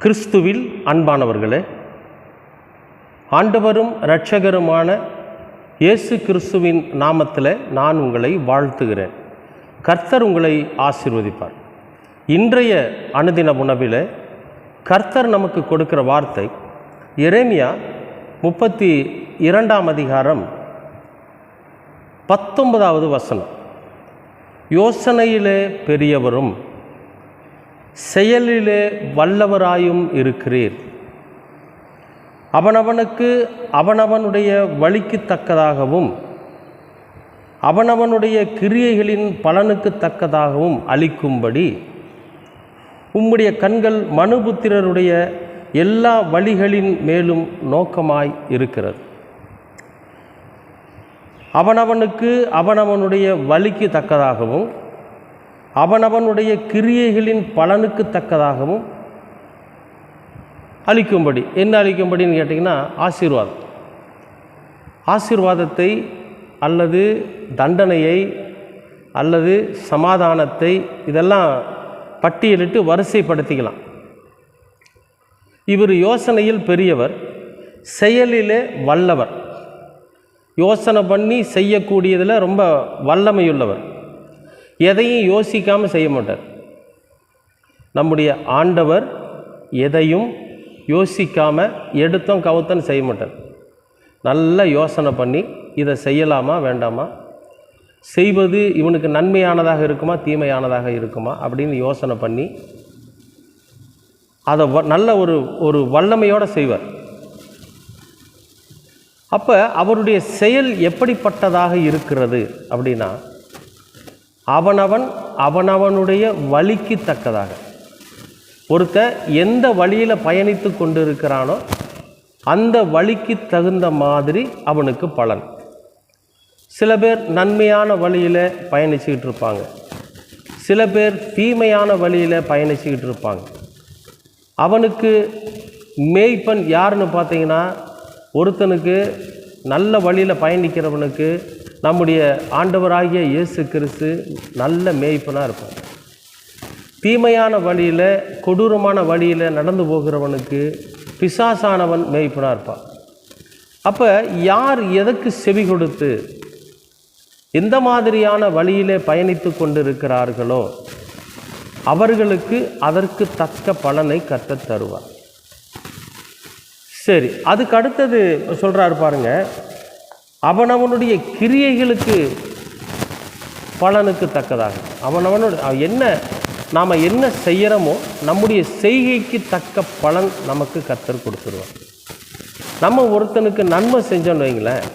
கிறிஸ்துவில் அன்பானவர்களே, ஆண்டவரும் இரட்சகருமான இயேசு கிறிஸ்துவின் நாமத்தில் நான் உங்களை வாழ்த்துகிறேன். கர்த்தர் உங்களை ஆசீர்வதிப்பார். இன்றைய அனுதின உணவில் கர்த்தர் நமக்கு கொடுக்கிற வார்த்தை எரேமியா 32ஆம் அதிகாரம் 19வது வசனம். யோசனையிலே பெரியவரும் செயலிலே வல்லவராயும் இருக்கிறீர். அவனவனுக்கு அவனவனுடைய வழிக்கு தக்கதாகவும் அவனவனுடைய கிரியைகளின் பலனுக்கு தக்கதாகவும் அளிக்கும்படி உம்முடைய கண்கள் மனுபுத்திரருடைய எல்லா வழிகளின் மேலும் நோக்கமாய் இருக்கிறது. அவனவனுக்கு அவனவனுடைய வழிக்கு தக்கதாகவும் அவனவனுடைய கிரியைகளின் பலனுக்கு தக்கதாகவும் அளிக்கும்படி. என்ன அளிக்கும்படின்னு கேட்டிங்கன்னா, ஆசீர்வாதத்தை அல்லது தண்டனையை அல்லது சமாதானத்தை இதெல்லாம் பட்டியலிட்டு வரிசைப்படுத்திக்கலாம். இவர் யோசனையில் பெரியவர், செயலிலே வல்லவர். யோசனை பண்ணி செய்யக்கூடியதில் ரொம்ப வல்லமையுள்ளவர். எதையும் யோசிக்காமல் செய்ய மாட்டார். நம்முடைய ஆண்டவர் எதையும் யோசிக்காமல் எடுத்தோம் கவுத்தன்னு செய்ய மாட்டார். நல்லா யோசனை பண்ணி இதை செய்யலாமா வேண்டாமா, செய்வது இவனுக்கு நன்மையானதாக இருக்குமா தீமையானதாக இருக்குமா அப்படின்னு யோசனை பண்ணி அதை நல்ல ஒரு வல்லமையோடு செய்வார். அப்போ அவருடைய செயல் எப்படிப்பட்டதாக இருக்கிறது அப்படின்னா, அவனவனுடைய வழிக்கு தக்கதாக. ஒருத்தன் எந்த வழியில் பயணித்து கொண்டு இருக்கிறானோ அந்த வழிக்கு தகுந்த மாதிரி அவனுக்கு பலன். சில பேர் நன்மையான வழியில் பயணிச்சுக்கிட்டு இருப்பாங்க, சில பேர் தீமையான வழியில் பயணிச்சுக்கிட்டு இருப்பாங்க. அவனுக்கு மேய்ப்பன் யாருன்னு பார்த்தீங்கன்னா, ஒருத்தனுக்கு நல்ல வழியில் பயணிக்கிறவனுக்கு நம்முடைய ஆண்டவராகிய இயேசு கிறிஸ்து நல்ல மேய்ப்பனாக இருப்பான். தீமையான வழியில் கொடூரமான வழியில் நடந்து போகிறவனுக்கு பிசாசானவன் மேய்ப்பனாக இருப்பான். அப்போ யார் எதற்கு செவி கொடுத்து எந்த மாதிரியான வழியிலே பயணித்து கொண்டு இருக்கிறார்களோ அவர்களுக்கு அதற்கு தக்க பலனை கர்த்தர் தருவார். சரி, அதுக்கு அடுத்தது சொல்கிறாரு பாருங்க, அவனவனுடைய கிரியைகளுக்கு பலனுக்கு தக்கதாக. நாம் என்ன செய்கிறோமோ நம்முடைய செய்கைக்கு தக்க பலன் நமக்கு கர்த்தர் கொடுத்துருவார். நம்ம ஒருத்தனுக்கு நன்மை செஞ்சோன்னு வைங்களேன்,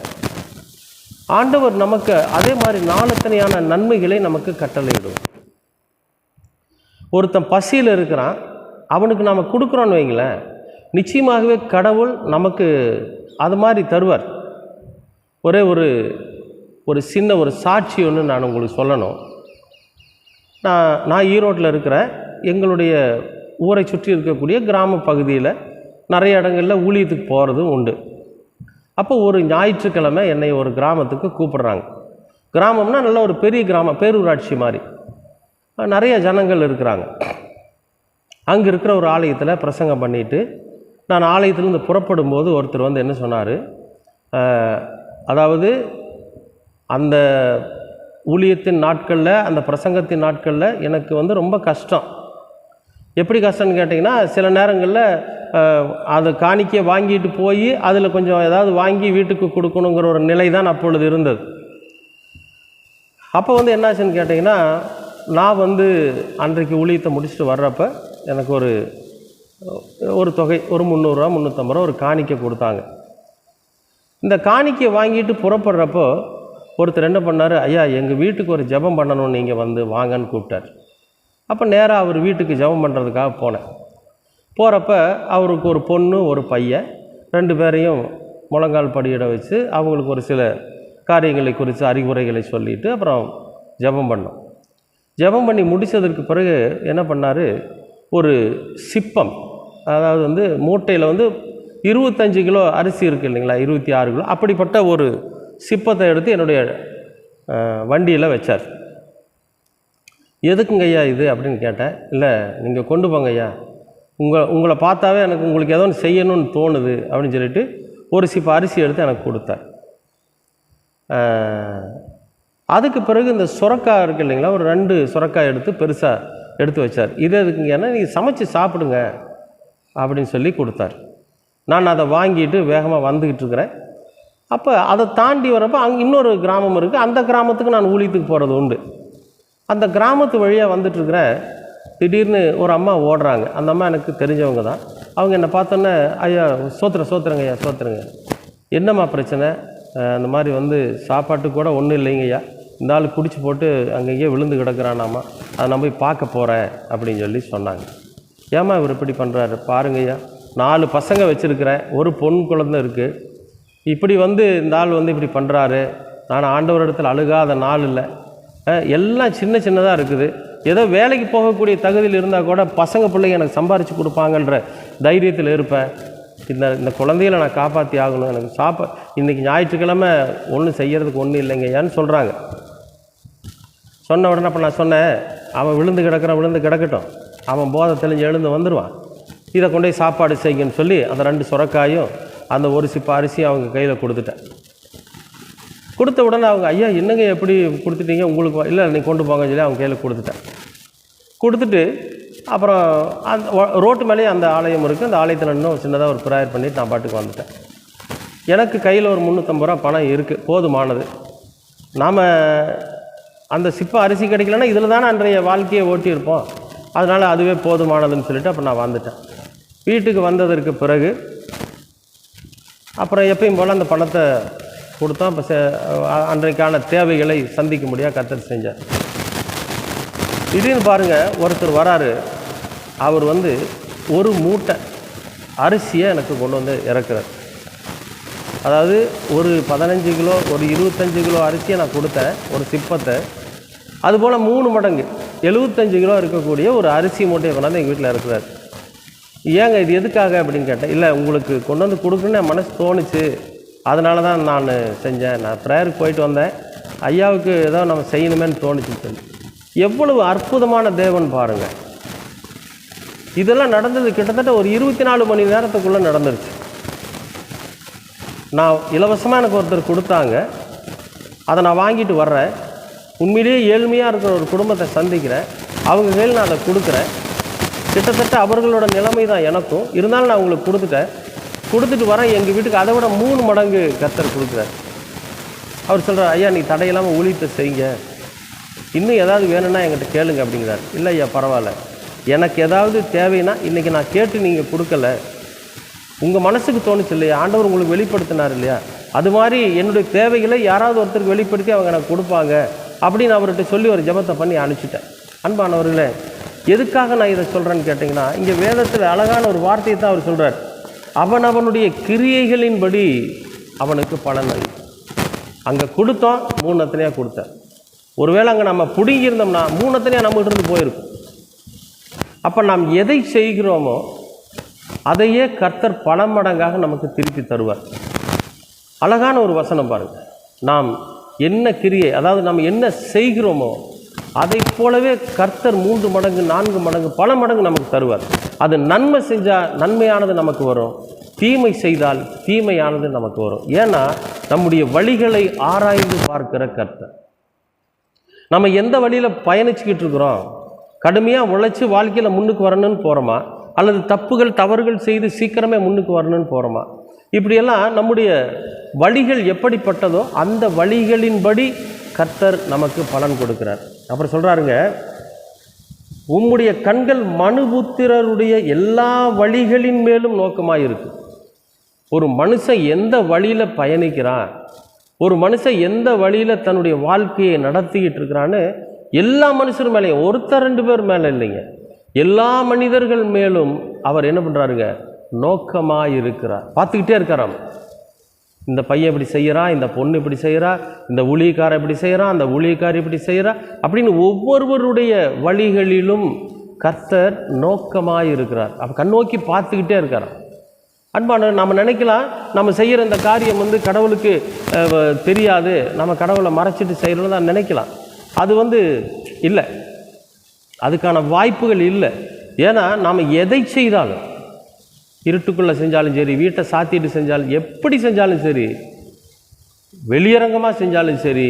ஆண்டவர் நமக்கு அதே மாதிரி நாளத்தனையான நன்மைகளை நமக்கு கட்டளையிடுவார். ஒருத்தன் பசியில் இருக்கிறான், அவனுக்கு நாம் கொடுக்குறோன்னு வைங்களேன், நிச்சயமாகவே கடவுள் நமக்கு அது மாதிரி தருவார். ஒரே ஒரு சின்ன சாட்சி ஒன்று நான் உங்களுக்கு சொல்லணும். நான் ஈரோட்டில் இருக்கிற எங்களுடைய ஊரை சுற்றி இருக்கக்கூடிய கிராம பகுதியில் நிறைய இடங்களில் ஊழியத்துக்கு போகிறதும் உண்டு. அப்போ ஒரு ஞாயிற்றுக்கிழமை என்னை ஒரு கிராமத்துக்கு கூப்பிடுறாங்க. கிராமம்னா நல்ல ஒரு பெரிய கிராமம், பேரூராட்சி மாதிரி, நிறைய ஜனங்கள் இருக்கிறாங்க. அங்கே இருக்கிற ஒரு ஆலயத்தில் பிரசங்கம் பண்ணிவிட்டு நான் ஆலயத்திலேருந்து புறப்படும் போது ஒருத்தர் வந்து என்ன சொன்னார், அதாவது அந்த ஊழியத்தின் நாட்களில், அந்த பிரசங்கத்தின் நாட்களில் எனக்கு வந்து ரொம்ப கஷ்டம். எப்படி கஷ்டம்னு கேட்டிங்கன்னா, சில நேரங்களில் அதை காணிக்கையை வாங்கிட்டு போய் அதில் கொஞ்சம் ஏதாவது வாங்கி வீட்டுக்கு கொடுக்கணுங்கிற ஒரு நிலை தான் அப்பொழுது இருந்தது. அப்போ வந்து என்னாச்சுன்னு கேட்டிங்கன்னா, நான் வந்து அன்றைக்கு ஊழியத்தை முடிச்சுட்டு வர்றப்போ எனக்கு ஒரு தொகை, ஒரு 300 ரூபா 350 ரூபா ஒரு காணிக்கை கொடுத்தாங்க. இந்த காணிக்கையை வாங்கிட்டு புறப்படுறப்போ ஒருத்தர் என்ன பண்ணார், ஐயா எங்கள் வீட்டுக்கு ஒரு ஜெபம் பண்ணணும், நீங்கள் வந்து வாங்கன்னு கூப்பிட்டார். அப்போ நேராக அவர் வீட்டுக்கு ஜெபம் பண்ணுறதுக்காக போனேன். போகிறப்ப அவருக்கு ஒரு பொண்ணு ஒரு பையன், 2 பேரையும் முழங்கால் படியிட வச்சு அவங்களுக்கு ஒரு சில காரியங்களை குறித்து அறிவுரைகளை சொல்லிவிட்டு அப்புறம் ஜெபம் பண்ணோம். ஜெபம் பண்ணி முடித்ததற்கு பிறகு என்ன பண்ணார், ஒரு சிப்பம், அதாவது வந்து மூட்டையில் வந்து 25 கிலோ அரிசி இருக்குது இல்லைங்களா, 26 கிலோ, அப்படிப்பட்ட ஒரு சிப்பத்தை எடுத்து என்னுடைய வண்டியில் வச்சார். எதுக்குங்க ஐயா இது அப்படின்னு கேட்டேன். இல்லை நீங்கள் கொண்டு போங்க ஐயா, உங்களை பார்த்தாவே எனக்கு உங்களுக்கு ஏதோ ஒன்று செய்யணும்னு தோணுது அப்படின்னு சொல்லிட்டு ஒரு சிப்ப அரிசி எடுத்து எனக்கு கொடுத்தார். அதுக்கு பிறகு இந்த சுரக்காய் இருக்குது இல்லைங்களா, ஒரு 2 சுரக்காய் எடுத்து பெருசாக எடுத்து வச்சார். இது எதுக்குங்கன்னா நீங்கள் சமைச்சு சாப்பிடுங்க அப்படின்னு சொல்லி கொடுத்தார். நான் அதை வாங்கிட்டு வேகமாக வந்துக்கிட்டு இருக்கிறேன். அப்போ அதை தாண்டி வரப்போ அங்கே இன்னொரு கிராமம் இருக்குது. அந்த கிராமத்துக்கு நான் ஊழியத்துக்கு போகிறது உண்டு. அந்த கிராமத்து வழியாக வந்துட்டுருக்கிறேன். திடீர்னு ஒரு அம்மா ஓடுறாங்க. அந்த அம்மா எனக்கு தெரிஞ்சவங்க தான். அவங்க என்னை பார்த்தோன்னே, ஐயா சோத்துறங்க ஐயா, சோத்துறங்க, என்னம்மா பிரச்சனை? அந்த மாதிரி வந்து சாப்பாட்டுக்கு கூட ஒன்றும் இல்லைங்க ஐயா, இந்த ஆள் குடிச்சு போட்டு அங்கங்கேயே விழுந்து கிடக்குறானாம்மா, அதை நான் போய் பார்க்க போகிறேன் அப்படின்னு சொல்லி சொன்னாங்க. ஏம்மா இவர் இப்படி பண்ணுறாரு? பாருங்க ஐயா, 4 பசங்க வச்சுருக்கிறேன், ஒரு பொன் குழந்தை இருக்குது, இப்படி வந்து இந்த ஆள் வந்து இப்படி பண்ணுறாரு. நான் ஆண்டவரிடத்தில் அழுகாத நாள் இல்லை. எல்லாம் சின்ன சின்னதாக இருக்குது. ஏதோ வேலைக்கு போகக்கூடிய தகுதியில் இருந்தால் கூட பசங்க பிள்ளைங்க எனக்கு சம்பாரித்து கொடுப்பாங்கன்ற தைரியத்தில் இருப்பேன். இந்த குழந்தைகளை நான் காப்பாற்றி ஆகணும். எனக்கு இன்றைக்கி ஞாயிற்றுக்கிழமை ஒன்றும் செய்கிறதுக்கு ஒன்றும் இல்லைங்க ஏன்னு சொல்கிறாங்க. சொன்ன உடனே அப்போ நான் சொன்னேன், அவன் விழுந்து கிடக்கட்டும், அவன் போதை தெளிஞ்சு எழுந்து வந்துடுவான், இதை கொண்டு போய் சாப்பாடு செய்யுங்கன்னு சொல்லி அந்த 2 சுரக்காயும் அந்த ஒரு சிப்ப அரிசியும் அவங்க கையில் கொடுத்துட்டேன். கொடுத்த உடனே அவங்க, ஐயா என்னங்க எப்படி கொடுத்துட்டீங்க, உங்களுக்கு இல்லை நீ கொண்டு போங்கன்னு சொல்லி அவங்க கையில் கொடுத்துட்டேன். கொடுத்துட்டு அப்புறம் அந்த ரோட்டு மேலேயே அந்த ஆலயம் இருக்குது. அந்த ஆலயத்தில் இன்னும் சின்னதாக ஒரு ப்ரேயர் பண்ணிவிட்டு நான் பாட்டுக்கு வந்துட்டேன். எனக்கு கையில் ஒரு 350 ரூபா பணம் இருக்குது, போதுமானது. நாம் அந்த சிப்ப அரிசி கிடைக்கலன்னா இதில் தானே அன்றைய வாழ்க்கையை ஓட்டியிருப்போம், அதனால் அதுவே போதுமானதுன்னு சொல்லிவிட்டு அப்போ நான் வந்துட்டேன். வீட்டுக்கு வந்ததற்கு பிறகு அப்புறம் எப்பயும் போல் அந்த பணத்தை கொடுத்தோம். இப்போ அன்றைக்கான தேவைகளை சந்திக்க முடியாது கர்த்தர் செஞ்சார். திடீர்னு பாருங்கள், ஒருத்தர் வராரு. அவர் வந்து ஒரு மூட்டை அரிசியை எனக்கு கொண்டு வந்து இறக்குறார். அதாவது ஒரு 15 கிலோ, ஒரு 25 கிலோ அரிசியை நான் கொடுத்தேன், ஒரு சிப்பத்தை. அதுபோல் 3 மடங்கு 75 கிலோ இருக்கக்கூடிய ஒரு அரிசி மூட்டையை கொண்டாந்து எங்கள் வீட்டில் இருக்கிறார். ஏங்க இது எதுக்காக அப்படின்னு கேட்டேன். இல்லை உங்களுக்கு கொண்டு வந்து கொடுக்குன்னு என் மனசு தோணுச்சு, அதனால தான் நான் செஞ்சேன். நான் ப்ரேயருக்கு போயிட்டு வந்தேன், ஐயாவுக்கு ஏதோ நம்ம செய்யணுமேன்னு தோணுச்சுன்னு சொல்லி. எவ்வளவு அற்புதமான தேவன் பாருங்கள். இதெல்லாம் நடந்தது கிட்டத்தட்ட ஒரு 24 மணி நேரத்துக்குள்ளே நடந்துருச்சு. நான் இலவசமாக எனக்கு ஒருத்தர் கொடுத்தாங்க, அதை நான் வாங்கிட்டு வர்றேன். உண்மையிலேயே ஏழ்மையாக இருக்கிற ஒரு குடும்பத்தை சந்திக்கிறேன், அவங்க கையில் நான் அதை கொடுக்குறேன். கிட்டத்தட்ட அவர்களோட நிலைமை தான் எனக்கும், இருந்தாலும் நான் அவங்களுக்கு கொடுத்துட்டு வரேன். எங்கள் வீட்டுக்கு அதை விட 3 மடங்கு கர்த்தர் கொடுக்குறார். அவர் சொல்கிறார், ஐயா நீ தடையில்லாமல் ஊழியத்தை செய்யுங்க, இன்னும் ஏதாவது வேணும்னா என்கிட்ட கேளுங்க அப்படிங்கிறார். இல்லை ஐயா பரவாயில்ல, எனக்கு ஏதாவது தேவைன்னா இன்றைக்கி நான் கேட்டு நீங்கள் கொடுக்கல, உங்கள் மனசுக்கு தோணுச்சு இல்லையா, ஆண்டவர் உங்களுக்கு வெளிப்படுத்தினார் இல்லையா, அது மாதிரி என்னுடைய தேவைகளை யாராவது ஒருத்தருக்கு வெளிப்படுத்தி அவங்க எனக்கு கொடுப்பாங்க அப்படின்னு அவர்கிட்ட சொல்லி ஒரு ஜெபத்தை பண்ணி அனுப்பிச்சிட்டேன். அன்பானவர்களே, எதுக்காக நான் இதை சொல்கிறேன்னு கேட்டிங்கன்னா, இங்கே வேதத்தில் அழகான ஒரு வார்த்தையை தான் அவர் சொல்கிறார். அவனுடைய கிரியைகளின்படி அவனுக்கு பலன் அளிக்கும். அங்கே கொடுத்தோம், 3 அத்தனையாக கொடுத்தேன். ஒருவேளை அங்கே நம்ம பிடுங்கியிருந்தோம்னா 3 அத்தனையாக நம்மகிட்ட இருந்து போயிருக்கும். அப்போ நாம் எதை செய்கிறோமோ அதையே கர்த்தர் பல மடங்காக நமக்கு திருப்பி தருவார். அழகான ஒரு வசனம் பாருங்கள். நாம் என்ன கிரியை, அதாவது நம்ம என்ன செய்கிறோமோ அதை போலவே கர்த்தர் 3 மடங்கு 4 மடங்கு பல மடங்கு நமக்கு தருவார். அது நன்மை செஞ்சால் நன்மையானது நமக்கு வரும், தீமை செய்தால் தீமையானது நமக்கு வரும். ஏன்னா நம்முடைய வழிகளை ஆராய்ந்து பார்க்கிற கர்த்தர். நம்ம எந்த வழியில் பயணிச்சுக்கிட்டு இருக்கிறோம், கடுமையாக உழைச்சி வாழ்க்கையில் முன்னுக்கு வரணும்னு போகிறோமா, அல்லது தவறுகள் செய்து சீக்கிரமே முன்னுக்கு வரணும்னு போகிறோமா? இப்படியெல்லாம் நம்முடைய வழிகள் எப்படிப்பட்டதோ அந்த வழிகளின்படி கர்த்தர் நமக்கு பலன் கொடுக்கிறார். அப்புறம் சொல்கிறாருங்க, உம்முடைய கண்கள் மனுபுத்திரருடைய எல்லா வழிகளின் மேலும் நோக்கமாக இருக்கு. ஒரு மனுஷன் எந்த வழியில் பயணிக்கிறான், ஒரு மனுஷன் எந்த வழியில் தன்னுடைய வாழ்க்கையை நடத்திக்கிட்டு இருக்கிறான்னு எல்லா மனுஷர் மேலேயும், ஒருத்தர் 2 பேர் மேலே இல்லைங்க, எல்லா மனிதர்கள் மேலும் அவர் என்ன பண்ணுறாருங்க, நோக்கமாக இருக்கிறார். பார்த்துக்கிட்டே இருக்காராம். இந்த பையன் இப்படி செய்கிறான், இந்த பொண்ணு இப்படி செய்கிறா, இந்த ஊழியக்காரன் இப்படி செய்கிறான், அந்த ஊழியக்காரி இப்படி செய்கிறா அப்படின்னு ஒவ்வொருவருடைய வழிகளிலும் கர்த்தர் நோக்கமாக இருக்கிறார். அப்போ கண்ணோக்கி பார்த்துக்கிட்டே இருக்காராம். அன்பான நம்ம நினைக்கலாம், நம்ம செய்கிற இந்த காரியம் வந்து கடவுளுக்கு தெரியாது, நம்ம கடவுளை மறைச்சிட்டு செய்கிறோன்னு தான் நினைக்கலாம். அது இல்லை, அதுக்கான வாய்ப்புகள் இல்லை. ஏன்னா நாம் எதை செய்தாலும், இருட்டுக்குள்ளே செஞ்சாலும் சரி, வீட்டை சாத்திட்டு செஞ்சாலும், எப்படி செஞ்சாலும் சரி, வெளியரங்கமாக செஞ்சாலும் சரி,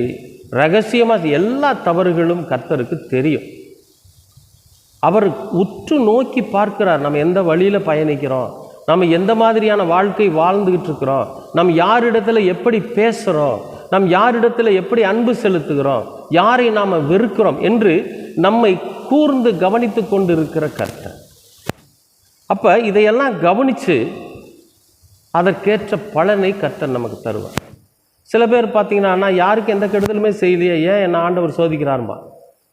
ரகசியமாக, எல்லா தவறுகளும் கர்த்தருக்கு தெரியும். அவர் உற்று நோக்கி பார்க்கிறார். நம்ம எந்த வழியில் பயணிக்கிறோம், நம்ம எந்த மாதிரியான வாழ்க்கை வாழ்ந்துக்கிட்டு இருக்கிறோம், நம்ம யாரிடத்துல எப்படி பேசுகிறோம், நம் யாரிடத்தில் எப்படி அன்பு செலுத்துகிறோம், யாரை நாம் வெறுக்கிறோம் என்று நம்மை கூர்ந்து கவனித்து கொண்டு இருக்கிற கர்த்தர். அப்போ இதையெல்லாம் கவனித்து அதற்கேற்ற பலனை கர்த்தர் நமக்கு தருவார். சில பேர் பார்த்தீங்கன்னா, நான் யாருக்கு எந்த கெடுதலுமே செய்யலையே, ஏன் என்ன ஆண்டவர் சோதிக்கிறாருமா?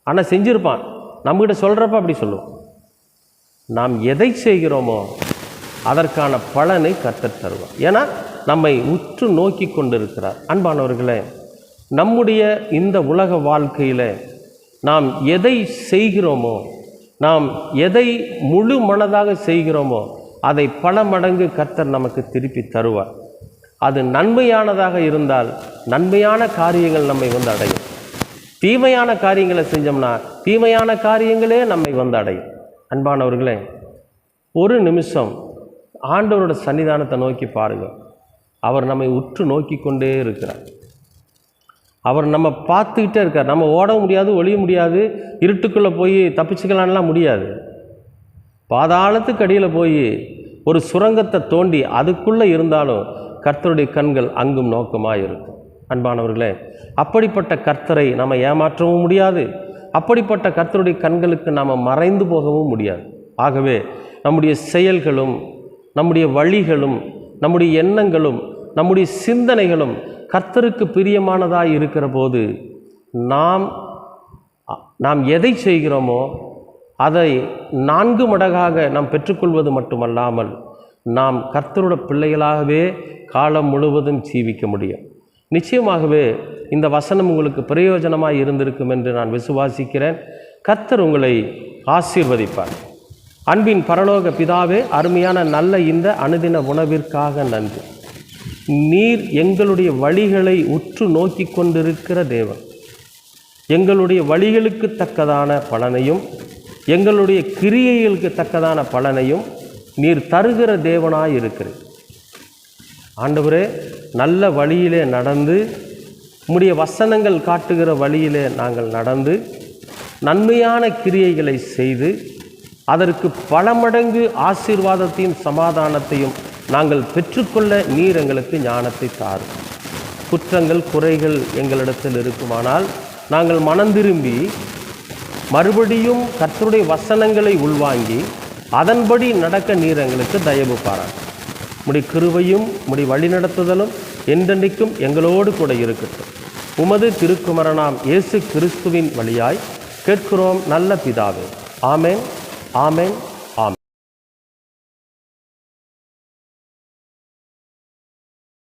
ஆனால் செஞ்சுருப்பான். நம்மகிட்ட சொல்கிறப்ப அப்படி சொல்லுவோம். நாம் எதை செய்கிறோமோ அதற்கான பலனை கர்த்தர் தருவார். ஏன்னா நம்மை உற்று நோக்கி கொண்டிருக்கிறார். அன்பானவர்களே, நம்முடைய இந்த உலக வாழ்க்கையில் நாம் எதை செய்கிறோமோ, நாம் எதை முழு மனதாக செய்கிறோமோ அதை பல மடங்கு கர்த்தர் நமக்கு திருப்பி தருவார். அது நன்மையானதாக இருந்தால் நன்மையான காரியங்கள் நம்மை வந்து அடையும். தீமையான காரியங்களை செஞ்சோம்னா தீமையான காரியங்களே நம்மை வந்து அடையும். அன்பானவர்களே, ஒரு நிமிஷம் ஆண்டவரோட சன்னிதானத்தை நோக்கி பாருங்கள். அவர் நம்மை உற்று நோக்கி கொண்டே இருக்கிறார். அவர் நம்ம பார்த்துக்கிட்டே இருக்கார். நம்ம ஓட முடியாது, ஒளிய முடியாது, இருட்டுக்குள்ளே போய் தப்பிச்சுக்கலான்லாம் முடியாது. பாதாளத்துக்கு அடியில் போய் ஒரு சுரங்கத்தை தோண்டி அதுக்குள்ளே இருந்தாலும் கர்த்தருடைய கண்கள் அங்கும் நோக்கமாக இருக்கும். அன்பானவர்களே, அப்படிப்பட்ட கர்த்தரை நம்ம ஏமாற்றவும் முடியாது, அப்படிப்பட்ட கர்த்தருடைய கண்களுக்கு நாம் மறைந்து போகவும் முடியாது. ஆகவே நம்முடைய செயல்களும், நம்முடைய வழிகளும், நம்முடைய எண்ணங்களும், நம்முடைய சிந்தனைகளும் கர்த்தருக்கு பிரியமானதாக இருக்கிற போது நாம் எதை செய்கிறோமோ அதை 4 மடங்காக நாம் பெற்றுக்கொள்வது மட்டுமல்லாமல் நாம் கர்த்தரோட பிள்ளைகளாகவே காலம் முழுவதும் ஜீவிக்க முடியும். நிச்சயமாகவே இந்த வசனம் உங்களுக்கு பிரயோஜனமாக இருந்திருக்கும் என்று நான் விசுவாசிக்கிறேன். கர்த்தர் உங்களை ஆசீர்வதிப்பார். அன்பின் பரலோக பிதாவே, அருமையான நல்ல இந்த அனுதின உணவிற்காக நன்றி. நீர் எங்களுடைய வழிகளை உற்று நோக்கி கொண்டிருக்கிற தேவன். எங்களுடைய வழிகளுக்கு தக்கதான பலனையும் எங்களுடைய கிரியைகளுக்கு தக்கதான பலனையும் நீர் தருகிற தேவனாய் இருக்கிறீர். ஆண்டவரே, நல்ல வழியிலே நடந்து உம்முடைய வசனங்கள் காட்டுகிற வழியிலே நாங்கள் நடந்து நன்மையான கிரியைகளை செய்து அதற்கு பல மடங்கு ஆசீர்வாதத்தையும் சமாதானத்தையும் நாங்கள் பெற்றுக்கொள்ள நீர் எங்களுக்கு ஞானத்தை தாரும். குற்றங்கள் குறைகள் எங்களிடத்தில் இருக்குமானால் நாங்கள் மனம் திரும்பி மறுபடியும் கர்த்தருடைய வசனங்களை உள்வாங்கி அதன்படி நடக்க நீர் எங்களுக்கு தயவு பாராட்டும். உம்முடைய கிருபையும் உம்முடைய வழிநடத்துதலும் என்றென்றைக்கும் எங்களோடு கூட இருக்கட்டும். உமது திருக்குமரனாம் இயேசு கிறிஸ்துவின் வழியாய் கேட்கிறோம் நல்ல பிதாவே. ஆமென், ஆமென்.